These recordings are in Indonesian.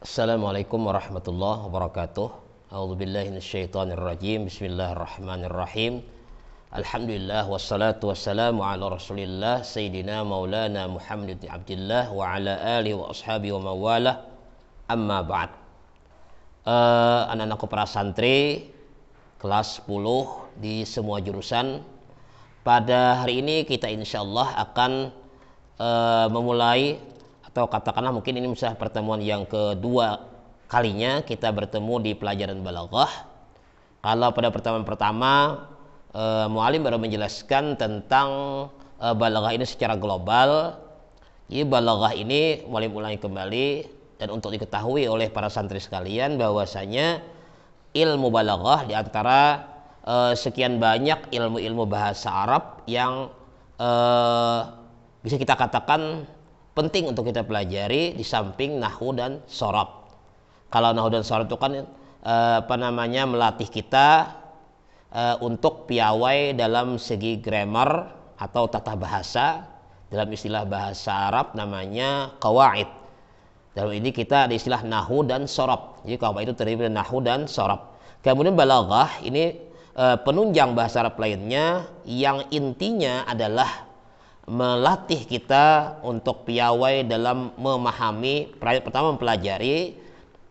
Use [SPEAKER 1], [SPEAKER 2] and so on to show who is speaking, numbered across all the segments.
[SPEAKER 1] Assalamualaikum warahmatullahi wabarakatuh. A'udzubillahi minasyaitonirrajim. Bismillahirrahmanirrahim. Alhamdulillah wassalatu wassalamu ala Rasulillah Sayyidina Maulana Muhammad bin Abdullah wa ala alihi wa ashabihi wa mawalah. Amma ba'd. Anak-anakku para santri kelas 10 di semua jurusan, pada hari ini kita insyaallah akan memulai, atau katakanlah mungkin ini misalnya pertemuan yang kedua kalinya kita bertemu di pelajaran balaghah. Kalau pada pertemuan pertama mu'alim baru menjelaskan tentang balaghah ini secara global. Jadi balaghah ini mu'alim ulangi kembali, dan untuk diketahui oleh para santri sekalian bahwasanya ilmu balaghah di antara sekian banyak ilmu-ilmu bahasa Arab yang bisa kita katakan penting untuk kita pelajari di samping nahwu dan shorab. Kalau nahwu dan shorab itu kan melatih kita untuk piawai dalam segi grammar atau tata bahasa. Dalam istilah bahasa Arab namanya qawaid. Dalam ini kita ada istilah nahwu dan shorab. Jadi qawaid itu terdiri dari nahwu dan shorab. Kemudian balaghah ini penunjang bahasa Arab lainnya yang intinya adalah melatih kita untuk piawai dalam memahami, pertama mempelajari,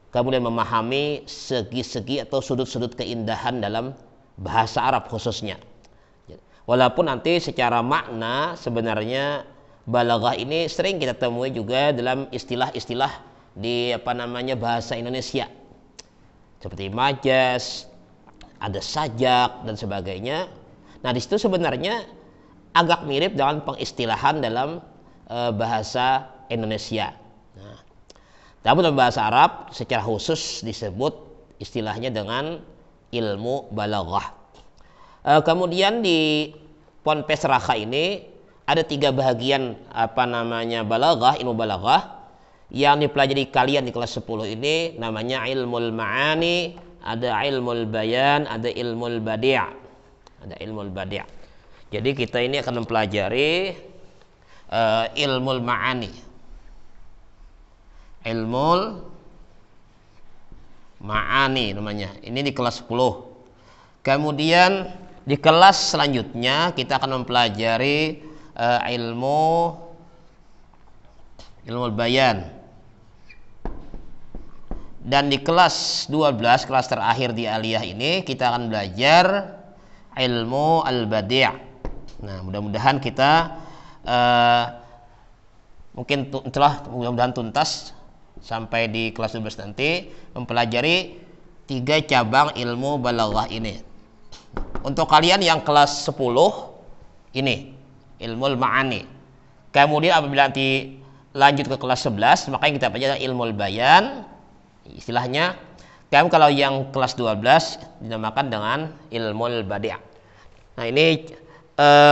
[SPEAKER 1] kemudian memahami segi-segi atau sudut-sudut keindahan dalam bahasa Arab khususnya. Walaupun nanti secara makna sebenarnya balaghah ini sering kita temui juga dalam istilah-istilah di bahasa Indonesia, seperti majas, ada sajak dan sebagainya. Nah, di situ sebenarnya agak mirip dengan pengistilahan dalam bahasa Indonesia. Nah, tapi dalam bahasa Arab secara khusus disebut istilahnya dengan ilmu balaghah. Kemudian di Ponpes Raka ini ada 3 bagian balaghah, ilmu balaghah yang dipelajari kalian di kelas 10 ini, namanya ilmul ma'ani, ada ilmul bayan, ada ilmul badi'. Ada ilmul badi'. Jadi kita ini akan mempelajari ilmul ma'ani. Ilmul ma'ani namanya. Ini di kelas 10. Kemudian di kelas selanjutnya kita akan mempelajari ilmul bayan. Dan di kelas 12, kelas terakhir di aliyah ini, kita akan belajar ilmu al-badi'. Nah, mudah-mudahan kita mudah-mudahan tuntas sampai di kelas 12 nanti mempelajari 3 cabang ilmu balaghah ini. Untuk kalian yang kelas 10 ini ilmul ma'ani. Kemudian apabila nanti lanjut ke kelas 11, maka yang kita pelajari ilmul bayan, istilahnya. Kemudian kalau yang kelas 12 dinamakan dengan ilmul badi'. Nah, ini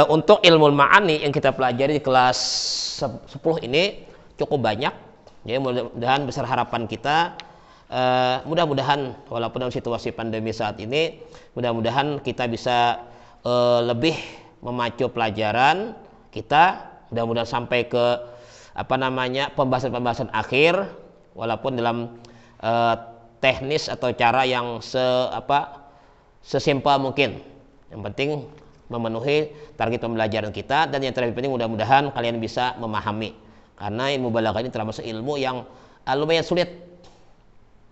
[SPEAKER 1] untuk ilmu ma'ani yang kita pelajari di kelas 10 ini cukup banyak. Ya, mudah-mudahan besar harapan kita, mudah-mudahan walaupun dalam situasi pandemi saat ini, mudah-mudahan kita bisa lebih memacu pelajaran kita, mudah-mudahan sampai ke pembahasan-pembahasan akhir, walaupun dalam teknis atau cara yang sesimpel mungkin. Yang penting memenuhi target pembelajaran kita, dan yang terlebih penting mudah-mudahan kalian bisa memahami, karena ilmu balaghah ini termasuk ilmu yang lumayan sulit.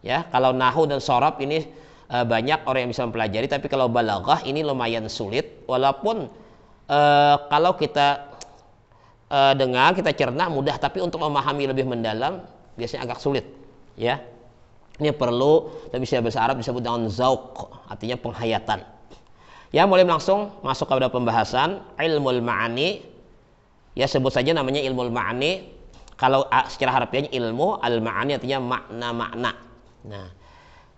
[SPEAKER 1] Ya, kalau nahwu dan shorab ini banyak orang yang bisa mempelajari, tapi kalau balaghah ini lumayan sulit. Walaupun kalau kita dengar, kita cerna mudah, tapi untuk memahami lebih mendalam biasanya agak sulit. Ya, ini perlu, dalam istilah bahasa Arab disebut dengan zauq, artinya penghayatan. Ya, mulai langsung masuk kepada pembahasan ilmul ma'ani. Ya, sebut saja namanya ilmul ma'ani. Kalau secara harfiahnya ilmu al-ma'ani artinya makna-makna. Nah,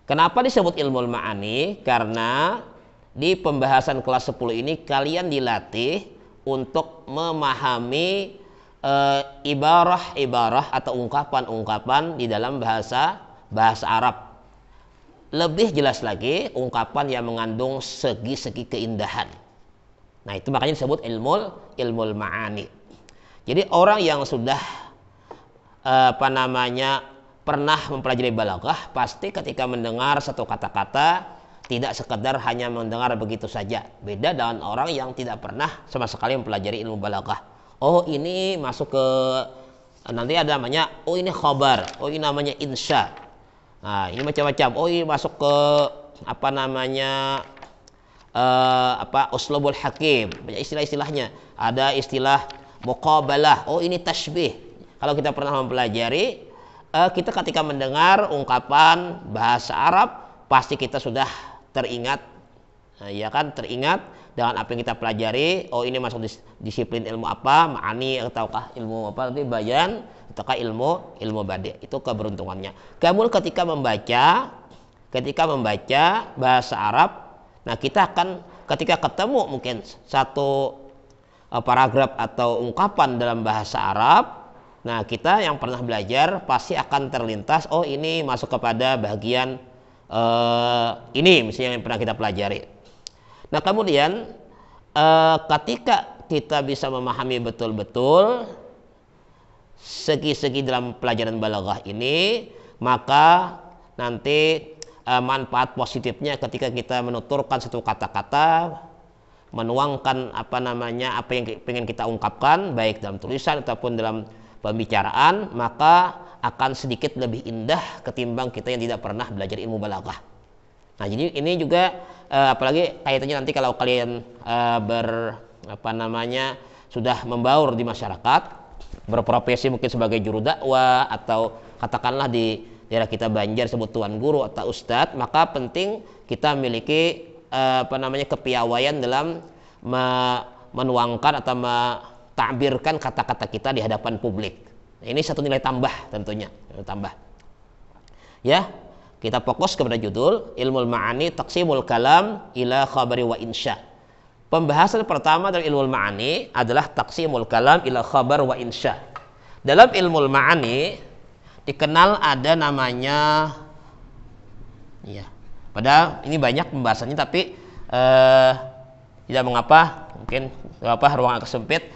[SPEAKER 1] kenapa disebut ilmul ma'ani? Karena di pembahasan kelas 10 ini kalian dilatih untuk memahami ibarah-ibarah atau ungkapan-ungkapan di dalam bahasa Arab. Lebih jelas lagi ungkapan yang mengandung segi-segi keindahan. Nah, itu makanya disebut ilmul ma'ani. Jadi orang yang sudah pernah mempelajari balaghah pasti ketika mendengar satu kata-kata tidak sekedar hanya mendengar begitu saja. Beda dengan orang yang tidak pernah sama sekali mempelajari ilmu balaghah. Oh, ini masuk ke nanti ada namanya, oh ini khabar, oh ini namanya insya. Nah, ini macam-macam. Oh, ini masuk ke apa namanya uslubul hakim. Banyak istilah-istilahnya. Ada istilah muqabalah. Oh, ini tashbih. Kalau kita pernah mempelajari, kita ketika mendengar ungkapan bahasa Arab pasti kita sudah teringat, ya kan, teringat dengan apa yang kita pelajari. Oh, ini masuk disiplin ilmu apa, ma'ani ataukah ilmu apa nanti bayan ataukah ilmu badi. Itu keberuntungannya. Kamu ketika membaca bahasa Arab, nah kita akan ketika ketemu mungkin satu paragraf atau ungkapan dalam bahasa Arab, nah kita yang pernah belajar pasti akan terlintas, oh ini masuk kepada bagian ini misalnya yang pernah kita pelajari. Nah kemudian ketika kita bisa memahami betul-betul segi-segi dalam pelajaran balaghah ini, maka nanti manfaat positifnya ketika kita menuturkan satu kata-kata, menuangkan apa yang ingin kita ungkapkan baik dalam tulisan ataupun dalam pembicaraan, maka akan sedikit lebih indah ketimbang kita yang tidak pernah belajar ilmu balaghah. Nah, jadi ini juga apalagi kaitannya nanti kalau kalian sudah membaur di masyarakat, berprofesi mungkin sebagai juru dakwah atau katakanlah di daerah kita Banjar sebut tuan guru atau ustadz, maka penting kita memiliki kepiawaian dalam menuangkan atau takbirkan kata-kata kita di hadapan publik. Ini satu nilai tambah tentunya, Ya, kita fokus kepada judul Ilmul Ma'ani Taqsimul Kalam ila Khabari wa Insya. Pembahasan pertama dari Ilmul Ma'ani adalah Taqsimul Kalam ila Khabar wa Insya. Dalam Ilmul Ma'ani dikenal ada namanya, ya, padahal ini banyak pembahasannya tapi tidak mengapa, mungkin ruang agak sempit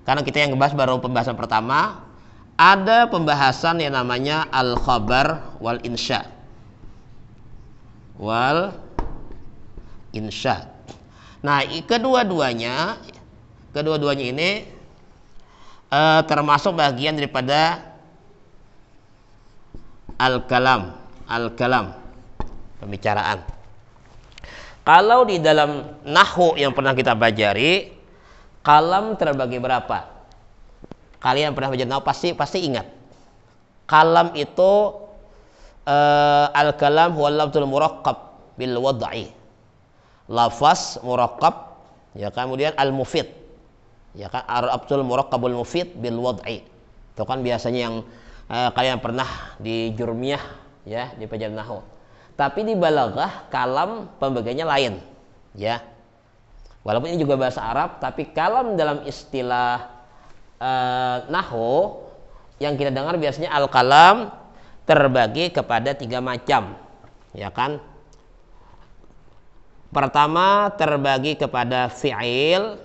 [SPEAKER 1] karena kita yang ngebahas baru pembahasan pertama. Ada pembahasan yang namanya al-khabar wal insya. Nah, kedua-duanya ini termasuk bagian daripada al-kalam, pembicaraan. Kalau di dalam nahwu yang pernah kita pelajari, kalam terbagi berapa? Kalian pernah belajar nahwu pasti ingat. Kalam itu al-kalam huwa lafzul murakkab bil wad'i. Lafaz murakkab, ya kemudian al-mufid. Ya kan, al-lafzul murakkabul mufid bil wad'i. Itu kan biasanya yang kalian pernah di jurmiyah, ya, di pelajaran nahwu. Tapi di balaghah kalam pembagiannya lain, ya. Walaupun ini juga bahasa Arab, tapi kalam dalam istilah nahwu yang kita dengar biasanya al-kalam terbagi kepada 3 macam, ya kan. Pertama terbagi kepada fi'il,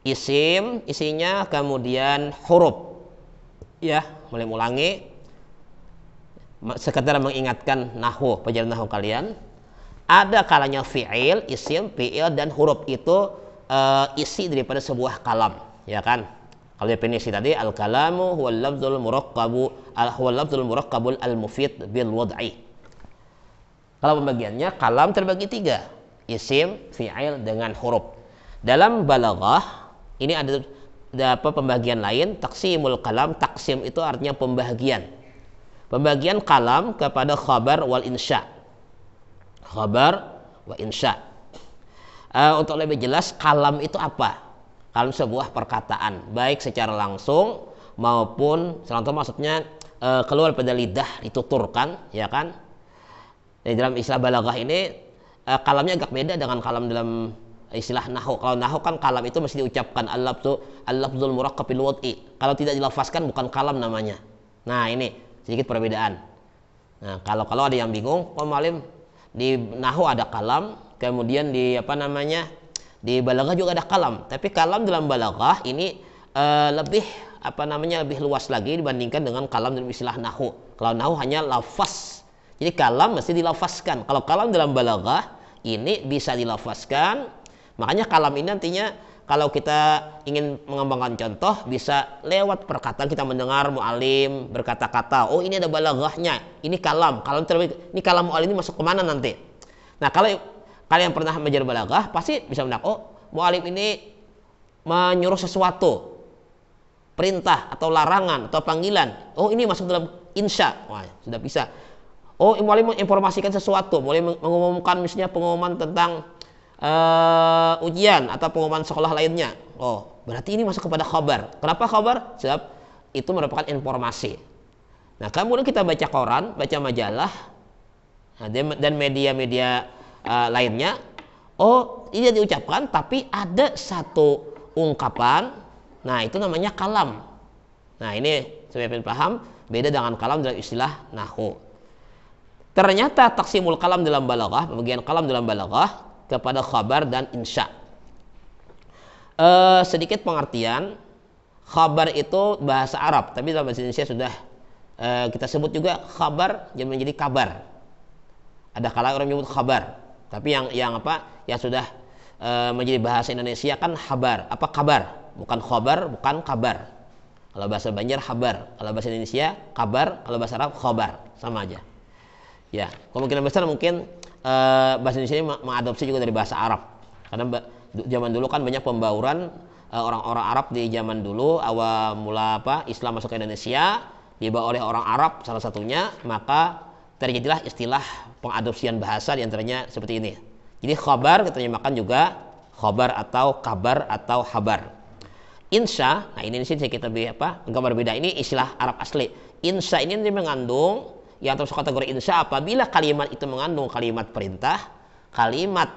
[SPEAKER 1] isim, isinya, kemudian huruf, ya, ulangi sekedar mengingatkan nahwu, pelajaran nahwu kalian. Ada kalanya fi'il, isim, fi'il dan huruf itu isi daripada sebuah kalam, ya kan. Kalau definisi tadi al-kalamu huwal lafzul murakkabul al-mufid bil wad'i. Kalau pembagiannya kalam terbagi 3, isim, fi'il dengan huruf. Dalam balaghah ini ada pembagian lain, taqsimul kalam. Taksim itu artinya pembagian kalam kepada khabar wal insya. Untuk lebih jelas, kalam itu apa? Kalam sebuah perkataan, baik secara langsung maupun maksudnya keluar pada lidah, dituturkan, ya kan. Di dalam istilah balaghah ini kalamnya agak beda dengan kalam dalam istilah nahwu. Kalau nahwu kan kalam itu mesti diucapkan, al-lafzul murakkab bil wad'i. Kalau tidak dilafazkan bukan kalam namanya. Nah, ini sedikit perbedaan. Nah, kalau ada yang bingung, malim di nahwu ada kalam, kemudian di di balaghah juga ada kalam. Tapi kalam dalam balaghah ini lebih lebih luas lagi dibandingkan dengan kalam dalam istilah nahwu. Kalau nahwu hanya lafaz. Jadi kalam mesti dilafazkan. Kalau kalam dalam balaghah ini bisa dilafazkan. Makanya kalam ini nantinya kalau kita ingin mengembangkan contoh bisa lewat perkataan, kita mendengar mu'alim berkata-kata, oh ini ada balaghahnya, ini kalam terbaik, ini kalam mu'alim ini masuk kemana nanti. Nah kalau kalian pernah belajar balaghah pasti bisa mendak, oh mu'alim ini menyuruh sesuatu, perintah atau larangan atau panggilan, oh ini masuk dalam insya. Wah, sudah bisa. Oh mu'alim menginformasikan sesuatu, boleh mengumumkan misalnya pengumuman tentang ujian atau pengumuman sekolah lainnya. Oh, berarti ini masuk kepada khabar. Kenapa khabar? Sebab itu merupakan informasi. Nah, kemudian kita baca koran, baca majalah, dan media-media lainnya. Oh, ini diucapkan, tapi ada satu ungkapan. Nah, itu namanya kalam. Nah, ini supaya paham, beda dengan kalam dalam istilah nahwu. Ternyata taksimul kalam dalam balaghah, pembagian kalam dalam balaghah kepada khabar dan insya. Sedikit pengertian, khabar itu bahasa Arab, tapi dalam bahasa Indonesia sudah kita sebut juga khabar jadi menjadi kabar. Ada kala orang menyebut khabar, tapi yang sudah menjadi bahasa Indonesia kan habar. Apa kabar? Bukan khabar, bukan kabar. Kalau bahasa Banjar habar, kalau bahasa Indonesia kabar, kalau bahasa Arab khabar, sama aja. Ya, kemungkinan besar mungkin bahasa Indonesia ini mengadopsi juga dari bahasa Arab, karena zaman dulu kan banyak pembauran orang-orang Arab di zaman dulu, awal mula Islam masuk ke Indonesia dibawa oleh orang Arab salah satunya, maka terjadilah istilah pengadopsian bahasa diantaranya seperti ini. Jadi khabar diterjemahkan juga khabar atau kabar atau habar. Insya, nah ini sih kita agak berbeda, ini istilah Arab asli. Insya ini mengandung yang termasuk kategori insya apabila kalimat itu mengandung kalimat perintah, kalimat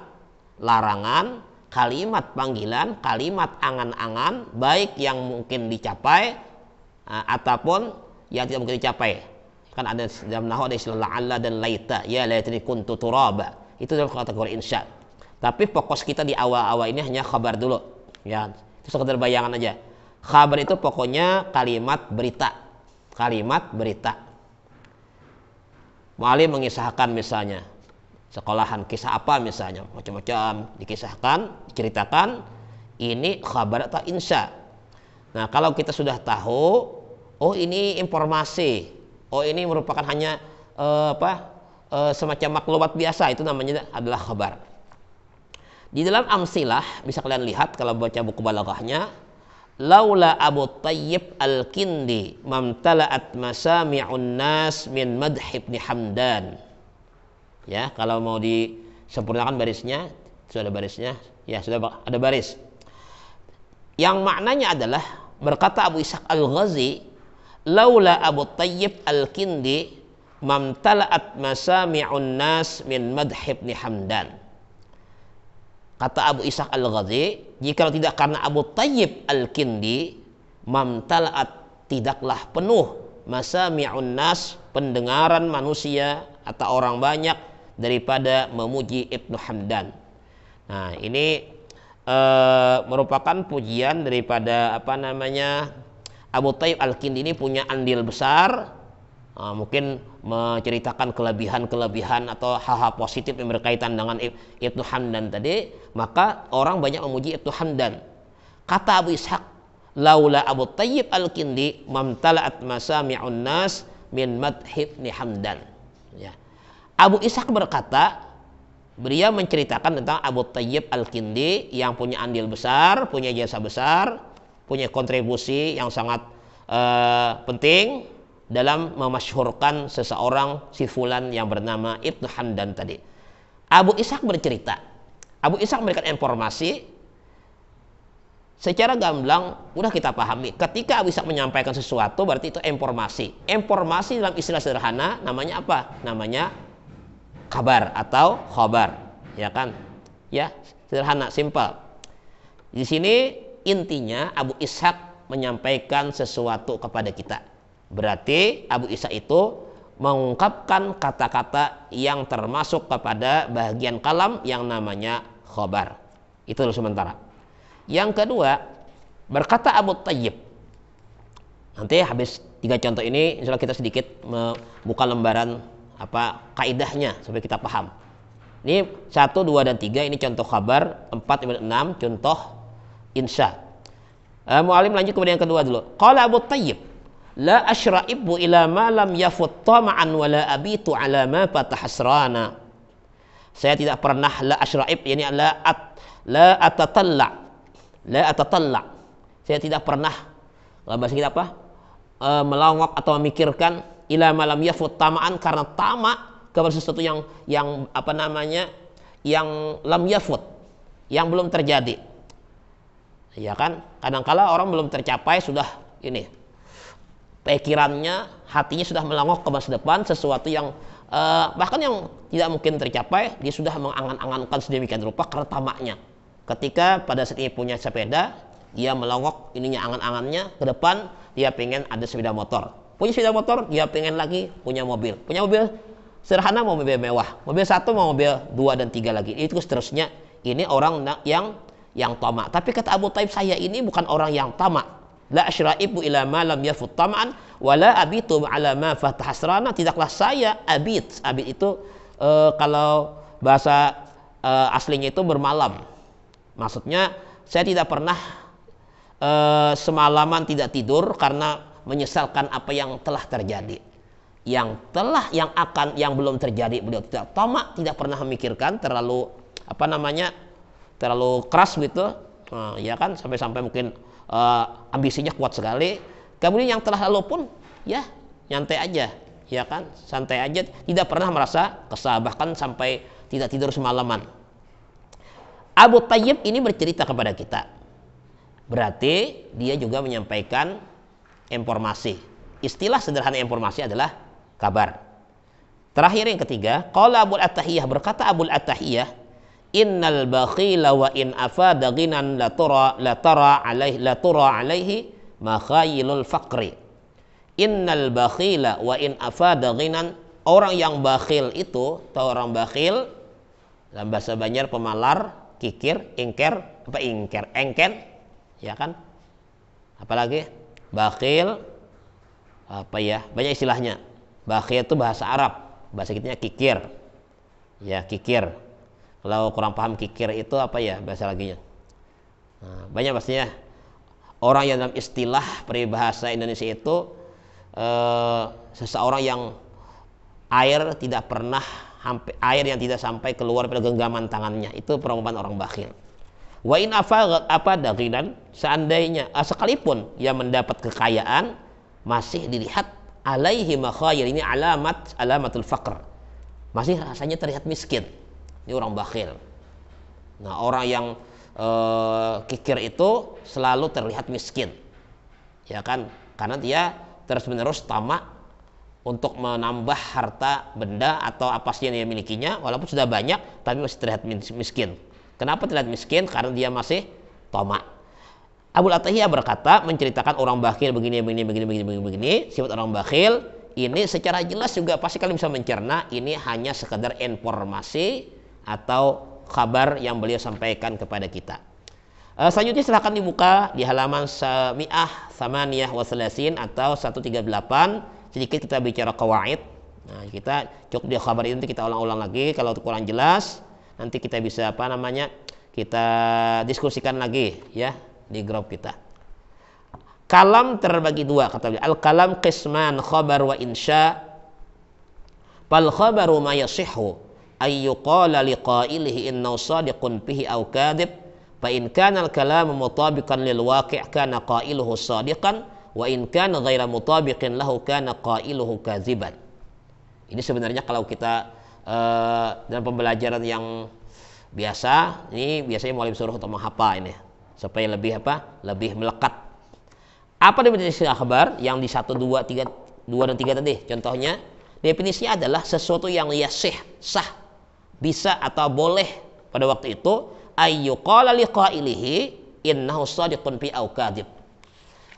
[SPEAKER 1] larangan, kalimat panggilan, kalimat angan-angan, baik yang mungkin dicapai ataupun yang tidak mungkin dicapai. Kan ada dalam nahwu ada istilah la'alla dan laita, ya laitani kuntu turaba. Itu dalam kategori insya. Tapi fokus kita di awal-awal ini hanya khabar dulu. Ya, itu sekedar bayangan aja. Khabar itu pokoknya kalimat berita. Kalimat berita. Mu'alim mengisahkan misalnya sekolahan, kisah apa misalnya, macam-macam dikisahkan, diceritakan, ini khabar atau insya. Nah, kalau kita sudah tahu, oh ini informasi, oh ini merupakan hanya semacam maklumat biasa, itu namanya adalah khabar. Di dalam amsilah bisa kalian lihat kalau baca buku balaghahnya, laula Abu Thayyib Al-Kindi mamtala'at masami'un nas min madh ibn Hamdan. Ya, kalau mau disempurnakan barisnya, sudah ada barisnya. Ya, sudah ada baris. Yang maknanya adalah berkata Abu Ishaq Al-Ghazi, laula Abu Thayyib Al-Kindi mamtala'at masami'un nas min madh ibn Hamdan. Kata Abu Ishaq Al-Ghazi, jika tidak karena Abu Thayyib Al-Kindi, mamtala'at, tidaklah penuh masami'un nas, pendengaran manusia atau orang banyak daripada memuji Ibnu Hamdan. Nah, ini merupakan pujian daripada Abu Thayyib Al-Kindi ini punya andil besar. Mungkin menceritakan kelebihan-kelebihan atau hal-hal positif yang berkaitan dengan Ibnu Hamdan tadi, maka orang banyak memuji Ibnu Hamdan. Kata Abu Ishaq, laula Abu Thayyib Al-Kindi mamtala'at masami'un nas min madh Ibnu Hamdan. Ya. Abu Ishaq berkata, beliau menceritakan tentang Abu Thayyib Al-Kindi yang punya andil besar, punya jasa besar, punya kontribusi yang sangat penting dalam memasyhurkan seseorang si fulan yang bernama Ibnu Hamdan tadi. Abu Ishaq bercerita, Abu Ishaq memberikan informasi secara gamblang, udah kita pahami. Ketika Abu Ishaq menyampaikan sesuatu berarti itu informasi. Informasi dalam istilah sederhana namanya apa? Namanya kabar atau khabar, ya kan? Ya, sederhana, simpel. Di sini intinya Abu Ishaq menyampaikan sesuatu kepada kita. Berarti Abu Ishaq itu mengungkapkan kata-kata yang termasuk kepada bagian kalam yang namanya khabar. Itu dulu sementara. Yang kedua, berkata Abu Thayyib, Nanti habis 3 contoh ini, insya Allah kita sedikit membuka lembaran kaidahnya supaya kita paham. Ini 1, 2, dan 3 ini contoh khabar, 4, 5, 6 contoh insya. Mu'alim lanjut kepada yang kedua dulu. Qala Abu Tayyib, la ashra'ibbu ila ma lam yafut tama'an wa la abitu ala ma fatahasrana. Saya tidak pernah la ashra'ib, yani la atatalla. La atatalla. Saya tidak pernah, kalau bahasa kita melongok atau memikirkan ila ma lam yafut tama'an, karena tamak kepada sesuatu yang yang lam yafut, yang belum terjadi. Ya kan, kadangkala orang belum tercapai sudah ini pikirannya, hatinya sudah melongok ke masa depan, sesuatu yang bahkan yang tidak mungkin tercapai, dia sudah mengangan-angankan sedemikian rupa karena tamaknya. Ketika pada saat ini punya sepeda, dia melongok ininya, angan-angannya ke depan, dia pengen ada sepeda motor. Punya sepeda motor, dia pengen lagi punya mobil. Punya mobil sederhana, mau mobil mewah. Mobil 1 mau mobil 2 dan 3 lagi. Itu seterusnya. Ini orang yang tamak. Tapi kata Abu Taib, saya ini bukan orang yang tamak. La asyraibu ila ma lam yafut tama'an wala abitu ala ma fatahasrana. Tidaklah saya abid. Abid itu kalau bahasa aslinya itu bermalam. Maksudnya saya tidak pernah semalaman tidak tidur karena menyesalkan apa yang telah terjadi. Yang belum terjadi, beliau tidak tamak, tidak pernah memikirkan terlalu terlalu keras gitu, ya kan, sampai mungkin ambisinya kuat sekali. Kemudian yang telah lalu pun ya nyantai aja, ya kan, santai aja, tidak pernah merasa kesal, bahkan sampai tidak tidur semalaman. Abu Tayyib ini bercerita kepada kita, berarti dia juga menyampaikan informasi. Istilah sederhana informasi adalah kabar. Terakhir yang ketiga, qala Abul Attahiyah, berkata Abul Attahiyah, innal bakhila wa in afada ghinan la tara alaihi makhayilul faqri. Innal bakhila wa in afada ghinan, orang yang bakhil itu, atau orang bakhil dalam bahasa Banjar pemalar, kikir, engken, ya kan? Apalagi bakhil, banyak istilahnya. Bakhil itu bahasa Arab, bahasa kitanya kikir, ya, kikir. Kalau kurang paham kikir itu bahasa laginya. Banyak pastinya orang yang dalam istilah peribahasa Indonesia itu seseorang yang air yang tidak sampai keluar pada genggaman tangannya, itu perumpamaan orang bakhil. Wa in afada ghinan, seandainya sekalipun ia mendapat kekayaan, masih dilihat alaihi makhayil, ini alamatul faqr, masih rasanya terlihat miskin. Ini orang bakhil. Nah, orang yang kikir itu selalu terlihat miskin, ya kan, karena dia terus-menerus tamak untuk menambah harta benda atau apa sih yang dia milikinya, walaupun sudah banyak tapi masih terlihat miskin. Kenapa terlihat miskin? Karena dia masih tamak. Abu Attahiyah berkata, menceritakan orang bakhil begini, sifat orang bakhil ini secara jelas juga pasti kalian bisa mencerna, ini hanya sekedar informasi atau kabar yang beliau sampaikan kepada kita. Selanjutnya silahkan dibuka di halaman Mi'ah Thamaniyah wa Thalasin atau 138. Sedikit kita bicara qawaid. Nah, kita cukup di kabar itu kita ulang-ulang lagi. Kalau kurang jelas nanti kita bisa kita diskusikan lagi ya di grup kita. Kalam terbagi dua, kata beliau. Al-kalam qisman, khabar wa insya. Fal khabaru ma yasihhu ay yuqala liqailihi innahu sadiqun bihi aw kadhib. Fa in kana al-kalamu mutabiqan lil waqi' kana qailuhu sadiqan wa in kana ghaira mutabiqin lahu kana qailuhu kadhiban. Ini sebenarnya kalau kita dalam pembelajaran yang biasa, ini biasanya muallim suruh untuk menghafal ini supaya lebih melekat. Apa definisi khabar yang di 1, 2, 3, 2 dan 3 tadi? Contohnya, definisinya adalah sesuatu yang yasih, sah, bisa atau boleh pada waktu itu ayyuqala liqailihi innahu shadiqun fi aw kadhib.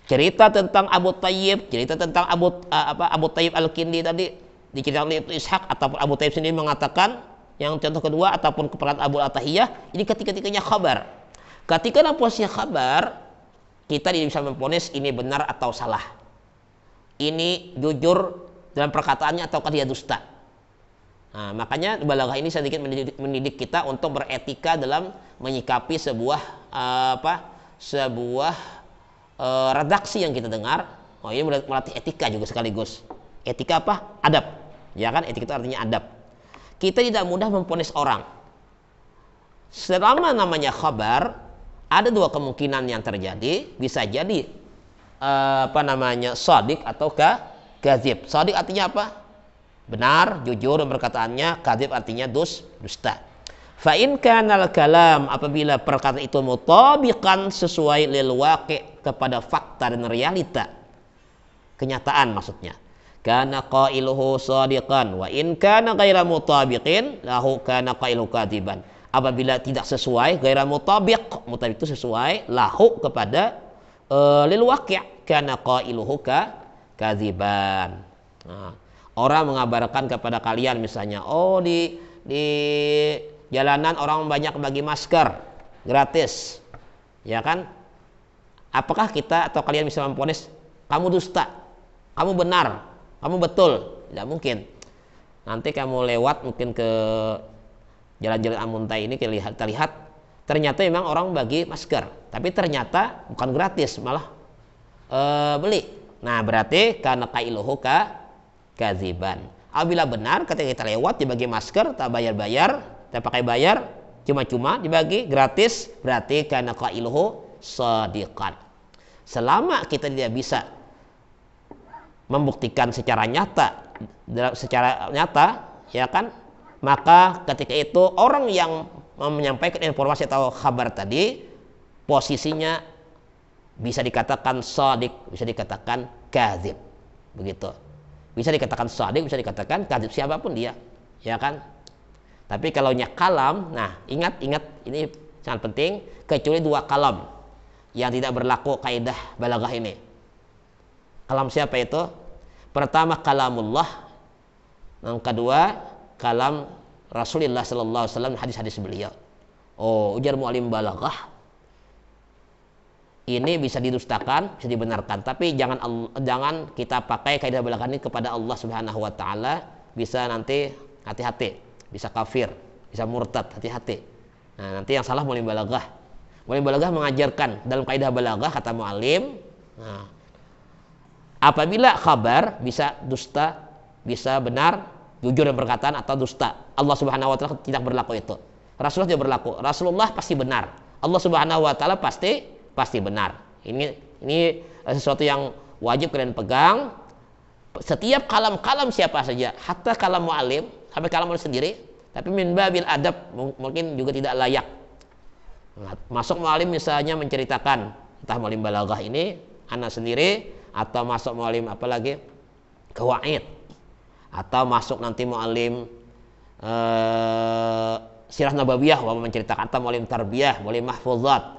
[SPEAKER 1] Cerita tentang Abu Tayyib, cerita tentang Abu Tayyib Al-Kindi tadi diceritakan oleh Ibnu Ishaq, ataupun Abu Tayyib sendiri mengatakan, yang contoh kedua, ataupun keperan Abu Attahiyah, ini ketika-tikanya khabar. Ketika dalam posisinya khabar, kita bisa memvonis ini benar atau salah. ini jujur dalam perkataannya ataukah dia dusta. Nah, makanya balaghah ini sedikit mendidik kita untuk beretika dalam menyikapi sebuah redaksi yang kita dengar. Oh, ini melatih etika juga sekaligus. Etika apa? Adab. Ya kan, etika itu artinya adab. Kita tidak mudah memvonis orang. Selama namanya khabar, ada dua kemungkinan yang terjadi. Bisa jadi shadiq atau kadzib. Shadiq artinya apa? Benar, jujur perkataannya. Kadzib artinya dusta. Fa in kanal kalam, apabila perkataan itu mutabiqan sesuai lil waqi' kepada fakta dan realita, kenyataan maksudnya. Kana qailuhu shadiqan wa in kana ghaira mutabiqin lahu kana qailuhu kadziban. Apabila tidak sesuai, ghaira mutabiq, mutabiq itu sesuai, lahu kepada lil waqi', kana qailuhu kadziban. Nah, orang mengabarkan kepada kalian misalnya, oh di jalanan orang banyak bagi masker gratis, ya kan? Apakah kita atau kalian bisa memvonis kamu dusta, kamu benar, kamu betul? Tidak mungkin. Nanti kamu lewat mungkin ke jalan-jalan Amuntai ini, kita lihat ternyata memang orang bagi masker, tapi ternyata bukan gratis, malah beli. Nah, berarti karena qailuhu kadziban. Apabila benar ketika kita lewat dibagi masker, tak bayar-bayar, tak pakai bayar, cuma-cuma dibagi gratis, berarti karena qailuhu shadiqan. Selama kita tidak bisa membuktikan secara nyata, ya kan, maka ketika itu orang yang menyampaikan informasi atau kabar tadi posisinya bisa dikatakan shadiq, bisa dikatakan kadzib, begitu. Bisa dikatakan shadiq, bisa dikatakan kadzib, siapapun dia, ya kan. Tapi kalau kalam, nah ingat ini sangat penting, kecuali dua kalam yang tidak berlaku kaidah balaghah ini. Kalam siapa itu? Pertama kalamullah, yang kedua kalam Rasulullah sallallahu alaihi wasallam, hadis-hadis beliau. Oh, ujar mu'allim balaghah, ini bisa didustakan, bisa dibenarkan, tapi jangan kita pakai kaidah balaghah ini kepada Allah Subhanahu wa taala, bisa nanti hati-hati, bisa kafir, bisa murtad, hati-hati. Nah, nanti yang salah mu'allim balaghah. Mu'allim balaghah mengajarkan dalam kaidah balaghah, kata mu'allim, nah, apabila khabar bisa dusta, bisa benar, jujur dan perkataan, atau dusta. Allah Subhanahu wa taala tidak berlaku itu. Rasulullah tidak berlaku. Rasulullah pasti benar. Allah Subhanahu wa taala pasti benar. Ini sesuatu yang wajib kalian pegang. Setiap kalam siapa saja, hatta kalam mu'allim, sampai kalam mu'allim sendiri, tapi min babil adab mungkin juga tidak layak. Masuk mu'allim misalnya menceritakan, entah mu'allim balaghah ini anak sendiri, atau masuk mu'allim apalagi qawaid, atau masuk nanti mu'allim sirah nabawiyah, menceritakan, atau mu'allim tarbiyah, mu'allim mahfuzat,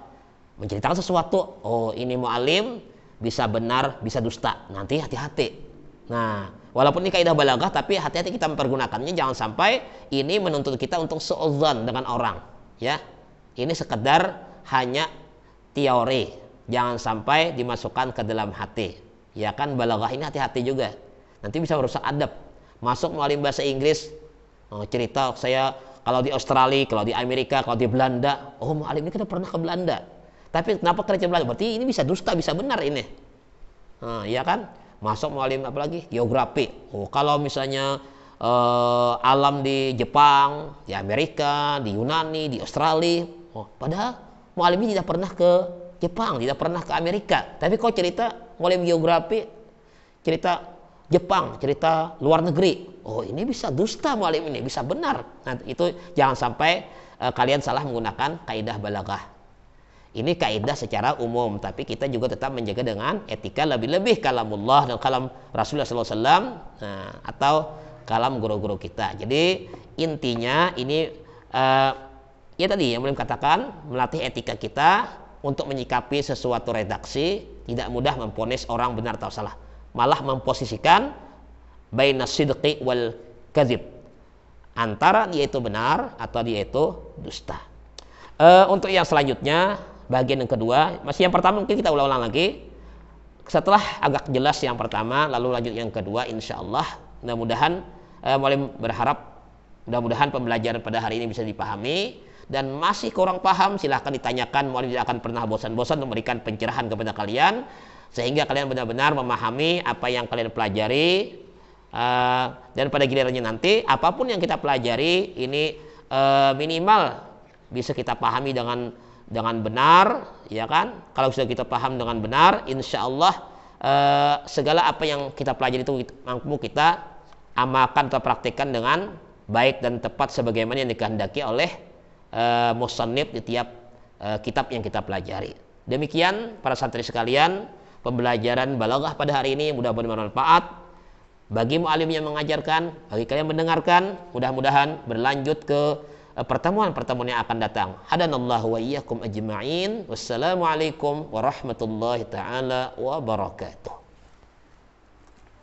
[SPEAKER 1] menceritakan sesuatu. Oh, ini mu'allim bisa benar, bisa dusta, nanti hati-hati. Nah, walaupun ini kaidah balaghah, tapi hati-hati kita mempergunakannya, jangan sampai ini menuntut kita untuk suudzon dengan orang, ya. Ini sekedar hanya teori, jangan sampai dimasukkan ke dalam hati, ya kan. Balaghah ini hati-hati juga, nanti bisa merusak adab. Masuk mu'allim bahasa Inggris, cerita saya kalau di Australia, kalau di Amerika, kalau di Belanda. Oh, mu'allim ini kan pernah ke Belanda, tapi kenapa kerja Belanda? Berarti ini bisa dusta, bisa benar ini. Nah, ya kan? Masuk mu'allim apalagi geografi. Oh, kalau misalnya alam di Jepang, di Amerika, di Yunani, di Australia. Oh, padahal mu'allim ini tidak pernah ke Jepang, tidak pernah ke Amerika. Tapi kok cerita mu'allim geografi, cerita Jepang, cerita luar negeri. Oh, ini bisa dusta mu'allim ini, bisa benar. Nah, itu jangan sampai kalian salah menggunakan kaidah balaghah. Ini kaidah secara umum, tapi kita juga tetap menjaga dengan etika, lebih-lebih kalamullah dan kalam Rasulullah SAW, nah, atau kalam guru-guru kita. Jadi intinya ini ya tadi yang belum katakan, melatih etika kita untuk menyikapi sesuatu redaksi, tidak mudah memvonis orang benar atau salah, malah memposisikan baina sidqi wal kadzib, antara dia itu benar atau dia itu dusta. Untuk yang selanjutnya, bagian yang kedua, masih yang pertama mungkin kita ulang-ulang lagi. Setelah agak jelas yang pertama, lalu lanjut yang kedua, insya Allah mudah-mudahan mulai berharap mudah-mudahan pembelajaran pada hari ini bisa dipahami. Dan masih kurang paham, silahkan ditanyakan. Mu'allim tidak akan pernah bosan-bosan memberikan pencerahan kepada kalian, sehingga kalian benar-benar memahami apa yang kalian pelajari. Dan pada gilirannya nanti, apapun yang kita pelajari ini minimal bisa kita pahami dengan benar, ya kan? Kalau sudah kita paham dengan benar, insya Allah segala apa yang kita pelajari itu mampu kita amalkan atau praktikkan dengan baik dan tepat sebagaimana yang dikehendaki oleh musannif di tiap kitab yang kita pelajari. Demikian para santri sekalian, pembelajaran balaghah pada hari ini mudah-mudahan bermanfaat bagi mu'allim yang mengajarkan, bagi kalian mendengarkan. Mudah-mudahan berlanjut ke pertemuan-pertemuan yang akan datang. Hadanallahu wa iyyakum ajma'in. Wassalamualaikum warahmatullahi taala wabarakatuh.